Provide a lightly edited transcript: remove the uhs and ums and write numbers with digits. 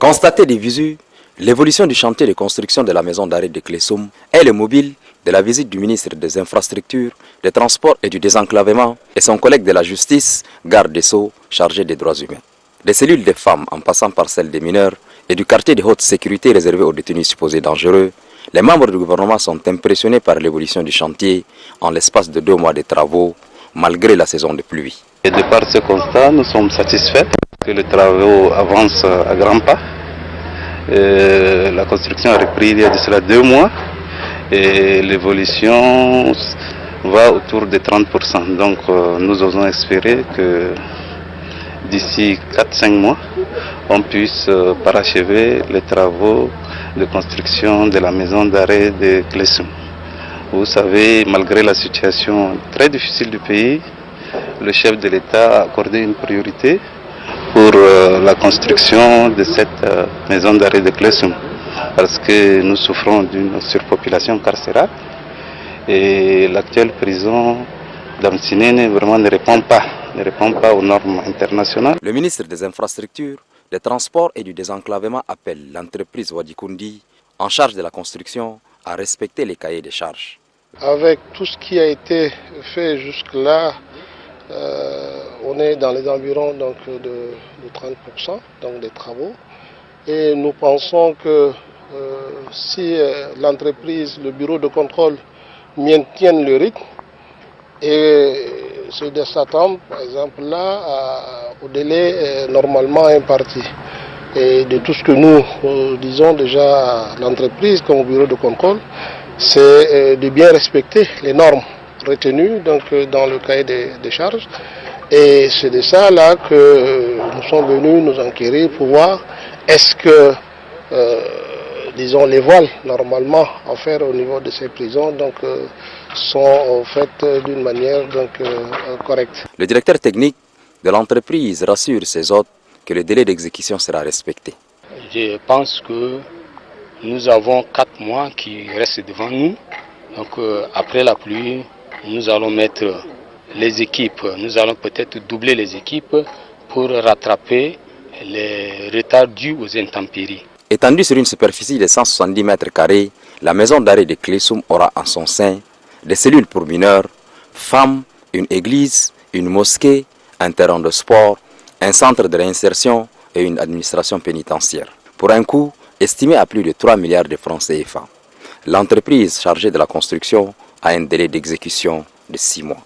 Constater des visu l'évolution du chantier de construction de la maison d'arrêt de Klessoum et le mobile de la visite du ministre des Infrastructures, des Transports et du Désenclavement et son collègue de la Justice, garde des Sceaux, chargé des droits humains. Des cellules des femmes en passant par celles des mineurs et du quartier de haute sécurité réservé aux détenus supposés dangereux, les membres du gouvernement sont impressionnés par l'évolution du chantier en l'espace de 2 mois de travaux, malgré la saison de pluie. Et de par ce constat, nous sommes satisfaits que les travaux avancent à grands pas. La construction a repris il y a de cela 2 mois et l'évolution va autour de 30%. Donc nous osons espérer que d'ici 4-5 mois, on puisse parachever les travaux de construction de la maison d'arrêt de Klessoum. Vous savez, malgré la situation très difficile du pays, le chef de l'État a accordé une priorité pour la construction de cette maison d'arrêt de Klessoum, parce que nous souffrons d'une surpopulation carcérale et l'actuelle prison d'Amsinene vraiment ne répond pas aux normes internationales. Le ministre des Infrastructures, des Transports et du Désenclavement appelle l'entreprise Wadikundi, en charge de la construction, à respecter les cahiers des charges. Avec tout ce qui a été fait jusque-là, on est dans les environs donc, de 30% donc, des travaux. Et nous pensons que si l'entreprise, le bureau de contrôle maintiennent le rythme, et c'est de s'attendre, par exemple, là, au délai normalement imparti. Et de tout ce que nous disons déjà à l'entreprise comme au bureau de contrôle, c'est de bien respecter les normes retenues donc, dans le cahier des charges. Et c'est de ça là que nous sommes venus nous enquérir pour voir est-ce que disons, les voiles normalement offerts au niveau de ces prisons donc, sont faites d'une manière donc, correcte. Le directeur technique de l'entreprise rassure ses hôtes que le délai d'exécution sera respecté. Je pense que nous avons 4 mois qui restent devant nous. Donc après la pluie, nous allons mettre les équipes, nous allons peut-être doubler les équipes pour rattraper les retards dus aux intempéries. Étendue sur une superficie de 170 mètres carrés, la maison d'arrêt de Klessoum aura en son sein des cellules pour mineurs, femmes, une église, une mosquée, un terrain de sport, un centre de réinsertion et une administration pénitentiaire. Pour un coût estimé à plus de 3 milliards de francs CFA. L'entreprise chargée de la construction a un délai d'exécution de 6 mois.